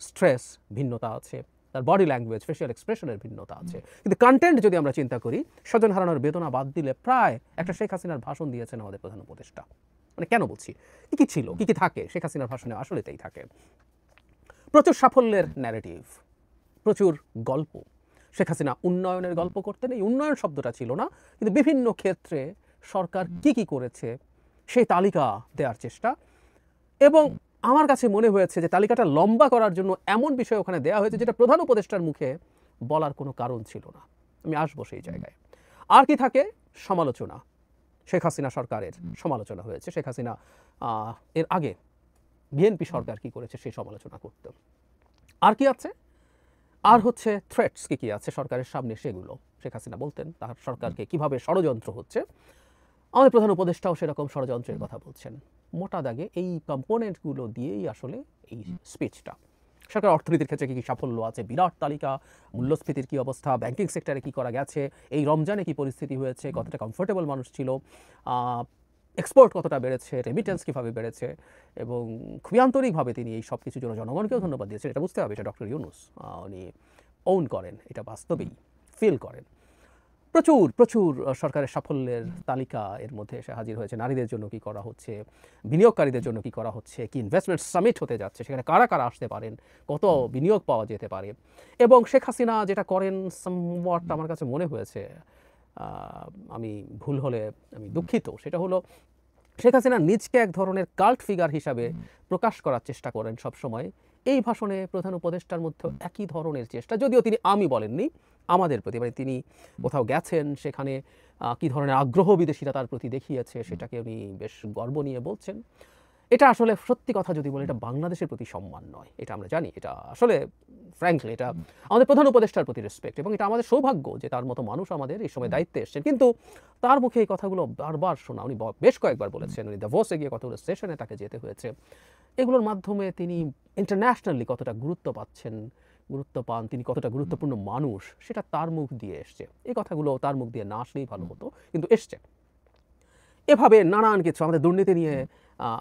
Speaker 8: স্ট্রেস ভিন্নতা আছে, তার বডি ল্যাঙ্গুয়েজ, ফেশিয়াল এক্সপ্রেশনের ভিন্নতা আছে। কিন্তু কন্টেন্ট যদি আমরা চিন্তা করি, স্বজন হারানোর বেদনা বাদ দিলে প্রায় একটা শেখ হাসিনার ভাষণ দিয়েছেন আমাদের প্রধান উপদেষ্টা। মানে কেন বলছি, কী কী ছিল, কী কী থাকে শেখ হাসিনার ভাষণে, আসলে তাই থাকে। প্রচুর সাফল্যের ন্যারেটিভ, প্রচুর গল্প। শেখ হাসিনা উন্নয়নের গল্প করতেন, এই উন্নয়ন শব্দটা ছিল না, কিন্তু বিভিন্ন ক্ষেত্রে সরকার কি কি করেছে সেই তালিকা দেওয়ার চেষ্টা। এবং আমার কাছে মনে হয়েছে যে তালিকাটা লম্বা করার জন্য এমন বিষয় ওখানে দেওয়া হয়েছে যেটা প্রধান উপদেষ্টার মুখে বলার কোনো কারণ ছিল না। আমি আসবো সেই জায়গায়। আর কি থাকে, সমালোচনা। শেখ হাসিনা সরকারের সমালোচনা হয়েছে, শেখ হাসিনা এর আগে বিএনপি সরকার কি করেছে সেই সমালোচনা করতেন। আর কি আছে, আর হচ্ছে থ্রেটস কি কি আছে সরকারের সামনে, সেগুলো শেখ হাসিনা বলতেন তার সরকারকে কিভাবে ষড়যন্ত্র হচ্ছে। আমাদের প্রধান উপদেষ্টাও সেরকম ষড়যন্ত্রের কথা বলছেন। মোটা দাগে এই কম্পোনেন্টগুলো দিয়েই আসলে এই স্পিচটা। সরকার অর্থনীতির ক্ষেত্রে কী কী সাফল্য আছে, বিরাট তালিকা, মূল্যস্ফীতির কী অবস্থা, ব্যাংকিং সেক্টরে কী করা গেছে, এই রমজানে কী পরিস্থিতি হয়েছে, কতটা কমফোর্টেবল মানুষ ছিল, এক্সপোর্ট কতটা বেড়েছে, রেমিটেন্স কীভাবে বেড়েছে, এবং খুবই আন্তরিকভাবে তিনি এই সব কিছুর জন্য জনগণকেও ধন্যবাদ দিয়েছেন। এটা বুঝতে হবে, এটা ডক্টর ইউনূস উনি ওন করেন, এটা বাস্তবেই ফিল করেন। প্রচুর প্রচুর সরকারের সাফল্যের তালিকা এর মধ্যে এসে হাজির হয়েছে। নারীদের জন্য কি করা হচ্ছে, বিনিয়োগকারীদের জন্য কি করা হচ্ছে, কি ইনভেস্টমেন্ট সামিট হতে যাচ্ছে, সেখানে কারা কারা আসতে পারেন, কত বিনিয়োগ পাওয়া যেতে পারে। এবং শেখ হাসিনা যেটা করেন সামওয়াট আমার কাছে মনে হয়েছে, আমি ভুল হলে আমি দুঃখিত, সেটা হলো শেখ হাসিনা নিজকে এক ধরনের কাল্ট ফিগার হিসাবে প্রকাশ করার চেষ্টা করেন সবসময়। এই ভাষণে প্রধান উপদেষ্টার মধ্যে একই ধরনের চেষ্টা, যদিও তিনি আমি বলেননি, আমাদের প্রতি, মানে তিনি কোথাও গেছেন সেখানে কী ধরনের আগ্রহ বিদেশিরা তার প্রতি দেখিয়েছে সেটাকে উনি বেশ গর্ব নিয়ে বলছেন। এটা আসলে সত্যি কথা যদি বলি, এটা বাংলাদেশের প্রতি সম্মান নয়, এটা আমরা জানি। এটা আসলে ফ্র্যাঙ্কলি এটা আমাদের প্রধান উপদেষ্টার প্রতি রেসপেক্ট, এবং এটা আমাদের সৌভাগ্য যে তার মতো মানুষ আমাদের এই সময় দায়িত্বে এসছেন। কিন্তু তার মুখে এই কথাগুলো বারবার শোনা, উনি বেশ কয়েকবার বলেছেন, উনি দাভোসে গিয়ে কতগুলো সেশনে তাকে যেতে হয়েছে। এগুলোর মাধ্যমে তিনি ইন্টারন্যাশনালি কতটা গুরুত্ব পান, তিনি কতটা গুরুত্বপূর্ণ মানুষ, সেটা তার মুখ দিয়ে এসছে। এই কথাগুলো তার মুখ দিয়ে না আসলেই ভালো হতো, কিন্তু এসছে। এভাবে নানান কিছু আমাদের দুর্নীতি নিয়ে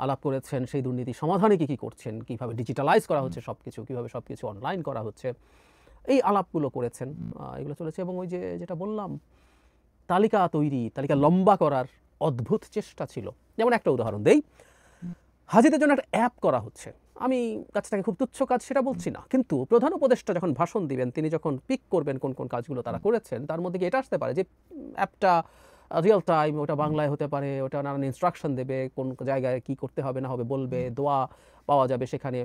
Speaker 8: আলাপ করেছেন, সেই দুর্নীতি সমাধানে কী কী করছেন, কীভাবে ডিজিটালাইজ করা হচ্ছে সব কিছু, কীভাবে সব কিছু অনলাইন করা হচ্ছে, এই আলাপগুলো করেছেন। এগুলো চলেছে। এবং ওই যে যেটা বললাম, তালিকা তৈরি, তালিকা লম্বা করার অদ্ভুত চেষ্টা ছিল। যেমন একটা উদাহরণ দেই, হাজিদের জন্য একটা অ্যাপ করা হচ্ছে। আমি কাজটাকে খুব তুচ্ছ কাজ সেটা বলছি না, কিন্তু প্রধান উপদেষ্টা যখন ভাষণ দিবেন, তিনি যখন পিক করবেন কোন কোন কাজগুলো তারা করেছেন, তার মধ্যে কি এটা আসতে পারে যে অ্যাপটা রিয়েল টাইম, ওটা বাংলায় হতে পারে, ওটা নানান ইনস্ট্রাকশন দেবে, কোন জায়গায় কি করতে হবে না হবে বলবে, দোয়া পাওয়া যাবে সেখানে,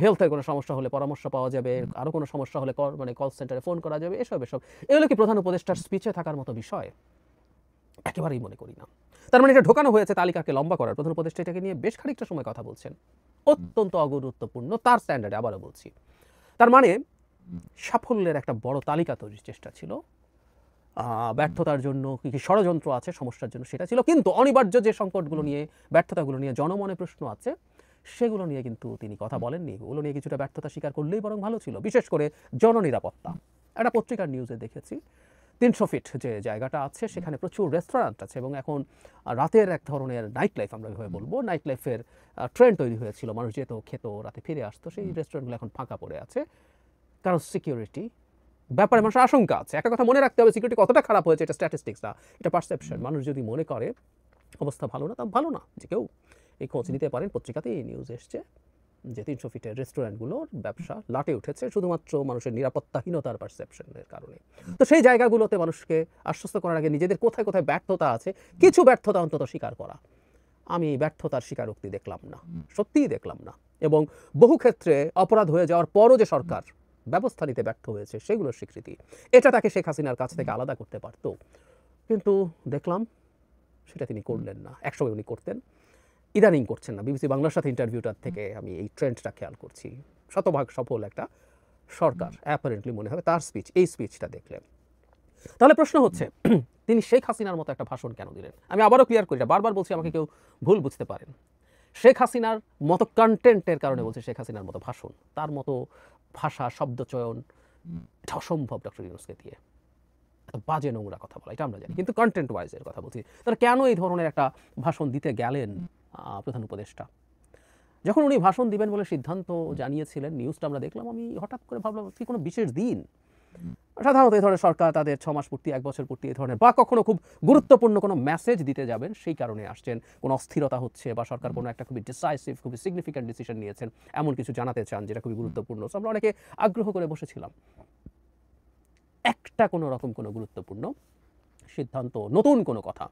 Speaker 8: হেলথের কোনো সমস্যা হলে পরামর্শ পাওয়া যাবে, আরও কোনো সমস্যা হলে মানে কল সেন্টারে ফোন করা যাবে, এসব এগুলো কি প্রধান উপদেষ্টার স্পিচে থাকার মতো বিষয়? একেবারেই মনে করি না। তার মানে এটা ঢোকানো হয়েছে তালিকাকে লম্বা করার। প্রধান উপদেষ্টা এটাকে নিয়ে বেশ খানিকটা সময় কথা বলছেন, অত্যন্ত অগুরুত্বপূর্ণ তার স্ট্যান্ডার্ডে, আবারও বলছি। তার মানে সাফল্যের একটা বড় তালিকা তৈরির চেষ্টা ছিল, ব্যর্থতার জন্য কী কী ষড়যন্ত্র আছে, সমস্যার জন্য সেটা ছিল, কিন্তু অনিবার্য যে সংকটগুলো নিয়ে, ব্যর্থতাগুলো নিয়ে জনমনে প্রশ্ন আছে, সেগুলো নিয়ে কিন্তু তিনি কথা বলেননি। ওগুলো নিয়ে কিছুটা ব্যর্থতা স্বীকার করলেই বরং ভালো ছিল। বিশেষ করে জননিরাপত্তা। একটা পত্রিকার নিউজে দেখেছি 300 ফিট যে জায়গাটা আছে সেখানে প্রচুর রেস্টুরেন্ট আছে, এবং এখন রাতের এক ধরনের নাইট লাইফ, আমরা এভাবে বলবো, নাইট লাইফের ট্রেন্ড তৈরি হয়েছিল। মানুষ যেত, খেত, রাতে ফিরে আসতো। সেই রেস্টুরেন্টগুলো এখন ফাঁকা পড়ে আছে, কারণ সিকিউরিটি ব্যাপারে মানুষের আশঙ্কা আছে। একটা কথা মনে রাখতে হবে, সিকিউরিটি কতটা খারাপ হয়েছে এটা স্ট্যাটিস্টিক্স না, এটা পারসেপশন। মানুষ যদি মনে করে অবস্থা ভালো না, তা ভালো না। যে কেউ এই খোঁজ নিতে পারেন, পত্রিকাতেই এই নিউজ এসছে যে 300 ফিটের রেস্টুরেন্টগুলোর ব্যবসা লাটে উঠেছে শুধুমাত্র মানুষের নিরাপত্তাহীনতার পারসেপশনের কারণে। তো সেই জায়গাগুলোতে মানুষকে আশ্বস্ত করার আগে নিজেদের কোথায় কোথায় ব্যর্থতা আছে, কিছু ব্যর্থতা অন্তত স্বীকার করা। আমি ব্যর্থতার স্বীকারোক্তি দেখলাম না, সত্যিই দেখলাম না। এবং বহু ক্ষেত্রে অপরাধ হয়ে যাওয়ার পরও যে সরকার ব্যবস্থা নিতে ব্যর্থ হয়েছে সেগুলোর স্বীকৃতি, এটা তাকে শেখ হাসিনার কাছ থেকে আলাদা করতে পারত, কিন্তু দেখলাম সেটা তিনি করলেন না। একসময় উনি করতেন, ইদানিং করছেন না। বিবিসি বাংলার সাথে ইন্টারভিউটার থেকে আমি এই ট্রেন্ডটা খেয়াল করছি। শতভাগ সফল একটা সরকার অ্যাপারেন্টলি মনে হবে তার স্পিচ, এই স্পিচটা দেখলেন। তাহলে প্রশ্ন হচ্ছে, তিনি শেখ হাসিনার মতো একটা ভাষণ কেন দিলেন? আমি আবারও ক্লিয়ার করি, বারবার বলছি, আমাকে কেউ ভুল বুঝতে পারেন। শেখ হাসিনার মতো কন্টেন্টের কারণে বলছি শেখ হাসিনার মতো ভাষণ, তার মতো ভাষা, শব্দচয়ন, এটা অসম্ভব ডক্টর ইউনূসকে দিয়ে। কত বাজে নোংরা কথা বলা, এটা আমরা জানি, কিন্তু কন্টেন্ট ওয়াইজের কথা বলছি। তারা কেন এই ধরনের একটা ভাষণ দিতে গেলেন প্রধান উপদেষ্টা? যখন উনি ভাষণ দিবেন বলে সিদ্ধান্ত জানিয়েছিলেন, নিউজটা আমরা দেখলাম, আমি হঠাৎ করে ভাবলাম কি কোনো বিশেষ দিন? সাধারণত এই ধরনের সরকার তাদের 6 মাস পূর্তি, 1 বছর পূর্তি এই ধরনের বা কখনো খুব গুরুত্বপূর্ণ কোনো মেসেজ দিতে যাবেন সেই কারণে আসছেন, কোনো অস্থিরতা হচ্ছে বা সরকার কোনো একটা খুবই ডিসাইসিভ, খুবই সিগনিফিক্যান্ট ডিসিশন নিয়েছেন, এমন কিছু জানাতে চান যেটা খুবই গুরুত্বপূর্ণ। সো আমরা অনেকে আগ্রহ করে বসেছিলাম। একটা কোনো রকম কোনো গুরুত্বপূর্ণ সিদ্ধান্ত, নতুন কোনো কথা,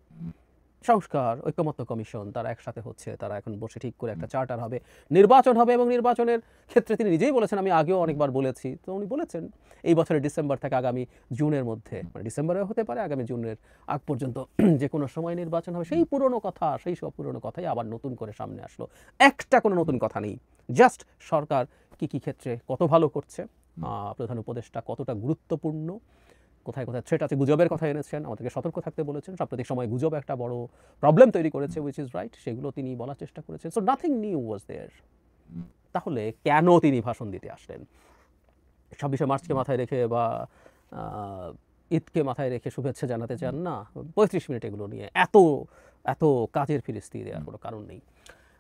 Speaker 8: সংস্কার, ঐকমত্য কমিশন তারা একসাথে হচ্ছে, তারা এখন বসে ঠিক করে একটা চার্টার হবে, নির্বাচন হবে, এবং নির্বাচনের ক্ষেত্রে তিনি নিজেই বলেছেন, আমি আগেও অনেকবার বলেছি, তো উনি বলেছেন এই বছরের ডিসেম্বর থেকে আগামী জুনের মধ্যে, মানে ডিসেম্বরে হতে পারে, আগামী জুনের আগ পর্যন্ত যে কোনো সময় নির্বাচন হবে। সেই পুরনো কথা, সেই সব পুরনো কথাই আবার নতুন করে সামনে আসলো। একটা কোনো নতুন কথা নেই, জাস্ট সরকার কি কি ক্ষেত্রে কত ভালো করছে, প্রধান উপদেষ্টা কতটা গুরুত্বপূর্ণ, কোথায় কোথায় থ্রেট আছে, গুজবের কথা এনেছেন, আমাদেরকে সতর্ক থাকতে বলেছেন। সাম্প্রতিক সময় গুজব একটা বড় প্রবলেম তৈরি করেছে, উইচ ইজ রাইট, সেগুলো তিনি বলার চেষ্টা করেছেন। সো নাথিং নিউ ওয়াজ দেয়ার। তাহলে কেন তিনি ভাষণ দিতে আসলেন? 26শে মার্চকে মাথায় রেখে বা ঈদকে মাথায় রেখে শুভেচ্ছা জানাতে চান না? 35 মিনিট এগুলো নিয়ে এত এত কাজের ফিরিস্তি দেওয়ার কোনো কারণ নেই।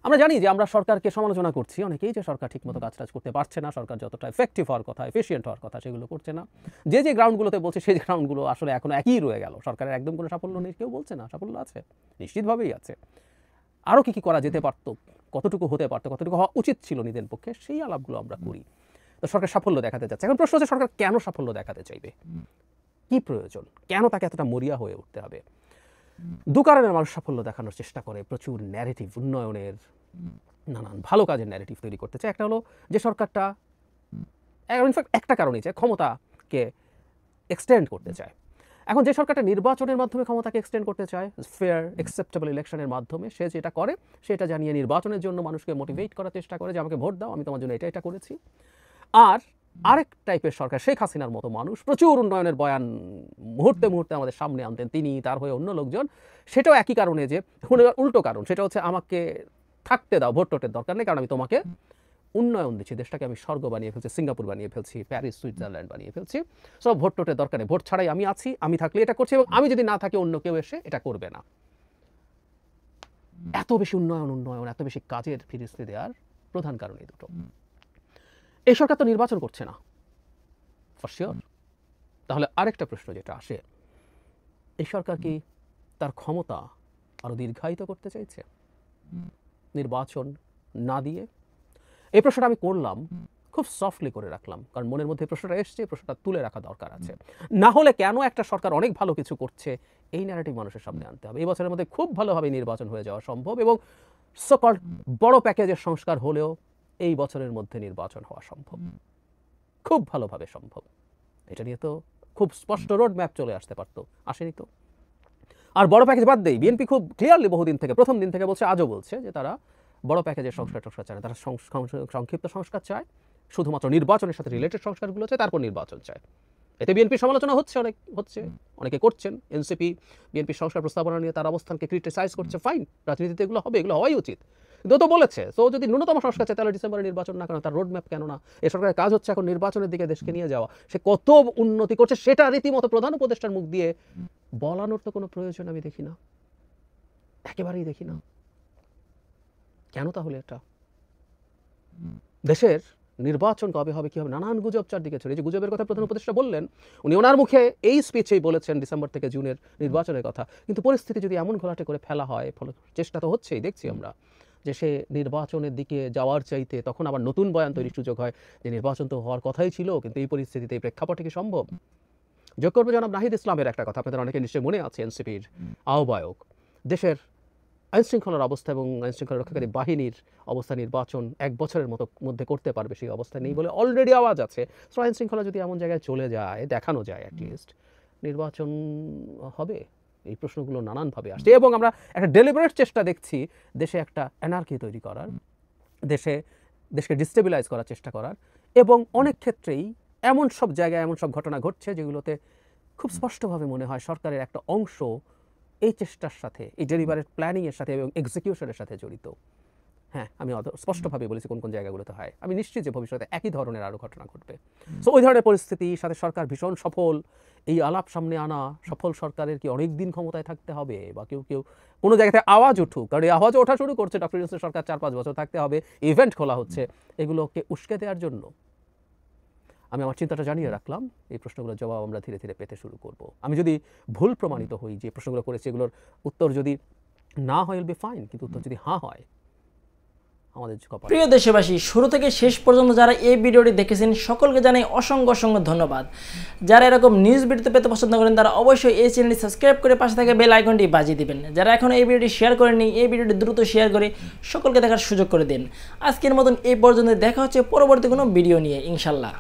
Speaker 8: আমরা জানি যে আমরা সরকারকে সমালোচনা করছি অনেকেই, যে সরকার ঠিকমতো কাজ করতে পারছে না, সরকার যতটা এফেক্টিভ হওয়ার কথা, এফিশিয়েন্ট হওয়ার কথা সেগুলো করছে না। যে যে গ্রাউন্ডগুলোতে বলছে সেই গ্রাউন্ডগুলো আসলে এখনো একই রয়ে গেল, সরকারের একদম কোনো সাফল্য নেই, কেউ বলছে না। সাফল্য আছে, নিশ্চিতভাবেই আছে। আরও কী কী করা যেতে পারতো, কতটুকু হতে পারতো, কতটুকু হওয়া উচিত ছিল নিজের পক্ষে, সেই আলাপগুলো আমরা করি। তো সরকার সাফল্য দেখাতে যাচ্ছে। এখন প্রশ্ন হচ্ছে সরকার কেন সাফল্য দেখাতে চাইবে, কি প্রয়োজন, কেন তাকে এতটা মরিয়া হয়ে উঠতে হবে? দু কারণের মানুষ সাফল্য দেখানোর চেষ্টা করে, প্রচুর ন্যারেটিভ, উন্নয়নের নানান ভালো কাজের ন্যারেটিভ তৈরি করতে চায়। একটা হলো যে সরকারটা, ইনফ্যাক্ট একটা কারণই চায়, ক্ষমতাকে এক্সটেন্ড করতে চায়। এখন যে সরকারটা নির্বাচনের মাধ্যমে ক্ষমতাকে এক্সটেন্ড করতে চায়, ফেয়ার অ্যাকসেপ্টেবল ইলেকশনের মাধ্যমে, সে যেটা করে সেটা জানিয়ে নির্বাচনের জন্য মানুষকে মোটিভেট করার চেষ্টা করে যে আমাকে ভোট দাও, আমি তোমার জন্য এটা এটা করেছি। আর আরেক টাইপের সরকার, শেখ হাসিনার মতো মানুষ, প্রচুর উন্নয়নের বয়ান মুহূর্তে মুহূর্তে আমাদের সামনে আনতেন তিনি, তার হয়ে অন্য লোকজন, সেটাও একই কারণে, যে উল্টো কারণ, সেটা হচ্ছে আমাকে থাকতে দাও, ভোট টোটের দরকার নেই, কারণ আমি তোমাকে উন্নয়ন দিচ্ছি, দেশটাকে আমি স্বর্গ বানিয়ে ফেলছি, সিঙ্গাপুর বানিয়ে ফেলছি, প্যারিস, সুইজারল্যান্ড বানিয়ে ফেলছি। সব ভোট টোটের দরকার নেই, ভোট ছাড়াই আমি আছি, আমি থাকলে এটা করছি, এবং আমি যদি না থাকি অন্য কেউ এসে এটা করবে না। এত বেশি উন্নয়ন, এত বেশি কাজের ফিরিস্তি দেওয়ার প্রধান কারণ এই দুটো। এই সরকার তো নির্বাচন করছে না, ফর শিওর। তাহলে আরেকটা প্রশ্ন যেটা আসে, এই সরকার কি তার ক্ষমতা আরো দীর্ঘায়িত করতে চাইছে নির্বাচন না দিয়ে? এই প্রশ্নটা আমি করলাম, খুব সফটলি করে রাখলাম, কারণ মনের মধ্যে প্রশ্নটা এসছে, প্রশ্নটা তুলে রাখা দরকার আছে। না হলে কেন একটা সরকার অনেক ভালো কিছু করছে এই ন্যারেটিভ মানুষের সামনে আনতে হবে? এই বছরের মধ্যে খুব ভালোভাবে নির্বাচন হয়ে যাওয়া সম্ভব, এবং সকল বড় প্যাকেজের সংস্কার হলেও এই বছরের মধ্যে নির্বাচন হওয়া সম্ভব, খুব ভালোভাবে সম্ভব। এটা নিয়ে তো খুব স্পষ্ট রোড ম্যাপ চলে আসতে পারতো, আসেনি তো। আর বড় প্যাকেজ বাদ দেই, বিএনপি খুব ক্লিয়ারলি বহুদিন থেকে, প্রথম দিন থেকে বলছে, আজও বলছে যে তারা বড় প্যাকেজের সংস্কার চায় না, তারা সংক্ষিপ্ত সংস্কার চায়, শুধুমাত্র নির্বাচনের সাথে রিলেটেড সংস্কারগুলো চায়, তারপর নির্বাচন চায়। এতে বিএনপির সমালোচনা হচ্ছে, অনেকে করছেন। এনসিপি বিএনপির সংস্কার প্রস্তাবনা নিয়ে তার অবস্থানকে ক্রিটিসাইজ করছে, ফাইন, রাজনীতিতে এগুলো হবে, এগুলো হওয়াই উচিত। কিন্তু তো বলেছে, সো যদি ন্যূনতম সংস্কার চায় তাহলে ডিসেম্বরে নির্বাচন না কেন, তার রোড ম্যাপ কেন না? এই সরকারের কাজ হচ্ছে এখন নির্বাচনের দিকে দেশকে নিয়ে যাওয়া, সে কত উন্নতি করছে সেটা রীতিমতো প্রধান উপদেষ্টার মুখ দিয়ে বলানোর তো কোনো প্রয়োজন আমি দেখি না, একেবারেই দেখি না। কেন তাহলে এটা? দেশের নির্বাচন কবে হবে, কি হবে, নানান গুজব চারদিকে ছড়িয়ে। যে গুজবের কথা প্রধান উপদেষ্টা বললেন, উনি ওনার মুখে এই স্পিচেই বলেছেন ডিসেম্বর থেকে জুনের নির্বাচনের কথা, কিন্তু পরিস্থিতি যদি এমন ঘোলাটে করে ফেলা হয়, ফলে চেষ্টা তো হচ্ছেই, দেখছি আমরা, যে সে নির্বাচনের দিকে যাওয়ার চাইতে তখন আবার নতুন বয়ান তৈরির সুযোগ হয় যে নির্বাচন তো হওয়ার কথাই ছিল, কিন্তু এই পরিস্থিতিতে, এই প্রেক্ষাপটে কি সম্ভব? যোগ করবো জনাব নাহিদ ইসলামের একটা কথা, আপনাদের অনেকে নিশ্চয়ই মনে আছে, এনসিপির আহ্বায়ক, দেশের আইনশৃঙ্খলার অবস্থা এবং আইনশৃঙ্খলা রক্ষাকারী বাহিনীর অবস্থা নির্বাচন 1 বছরের মধ্যে করতে পারবে সেই অবস্থা নেই বলে অলরেডি আওয়াজ আছে। সো আইনশৃঙ্খলা যদি এমন জায়গায় চলে যায়, দেখানো যায় অ্যাটলিস্ট, নির্বাচন হবে, এই প্রশ্নগুলো নানানভাবে আসছে। এবং আমরা একটা ডেলিবারেট চেষ্টা দেখছি দেশে একটা অ্যানার্কি তৈরি করার, দেশকে ডিস্টেবিলাইজ করার চেষ্টা করার, এবং অনেক ক্ষেত্রেই এমন সব জায়গায় এমন সব ঘটনা ঘটছে যেগুলোতে খুব স্পষ্টভাবে মনে হয় সরকারের একটা অংশ এই চেষ্টার সাথে, এই ডেলিবারেট প্ল্যানিংয়ের সাথে এবং এক্সিকিউশনের সাথে জড়িত। হ্যাঁ, আমি স্পষ্টভাবে বলেছি কোন কোন জায়গাগুলোতে হয়। আমি নিশ্চিত যে ভবিষ্যতে একই ধরনের আরও ঘটনা ঘটবে। সো ওই ধরনের পরিস্থিতির সাথে সরকার ভীষণ সফল এই আলাপ সামনে আনা সফল সরকারের কি অনেক দিন ক্ষমতায় থাকতে হবে, বা কেউ কেউ কোনো জায়গাতে আওয়াজ উঠুক, কারণ এই আওয়াজ ওঠা শুরু করছে ডক্টর ইউনূসের সরকার 4-5 বছর থাকতে হবে, ইভেন্ট খোলা হচ্ছে, এগুলোকে উস্কে দেওয়ার জন্য। আমি আমার চিন্তাটা জানিয়ে রাখলাম, এই প্রশ্নগুলোর জবাব আমরা ধীরে ধীরে পেতে শুরু করব। আমি যদি ভুল প্রমাণিত হই, যে প্রশ্নগুলো করেছি এগুলোর উত্তর যদি না হয় উইল বি ফাইন, কিন্তু উত্তর যদি হ্যাঁ হয় আমাদের কপাল।
Speaker 7: প্রিয় দেশবাসী, শুরু থেকে শেষ পর্যন্ত যারা এই ভিডিওটি দেখেছেন সকলকে জানাই অসংখ্য অসংখ্য ধন্যবাদ। যারা এরকম নিউজ ভিডিও পেতে পছন্দ করেন তারা অবশ্যই এই চ্যানেলটি সাবস্ক্রাইব করে পাশে থাকা বেল আইকনটি বাজিয়ে দিবেন। যারা এখনো এই ভিডিওটি শেয়ার করেননি, এই ভিডিওটি দ্রুত শেয়ার করে সকলকে দেখার সুযোগ করে দিন। আজকের মতন এই পর্যন্ত, দেখা হচ্ছে পরবর্তী কোনো ভিডিও নিয়ে ইনশাল্লাহ।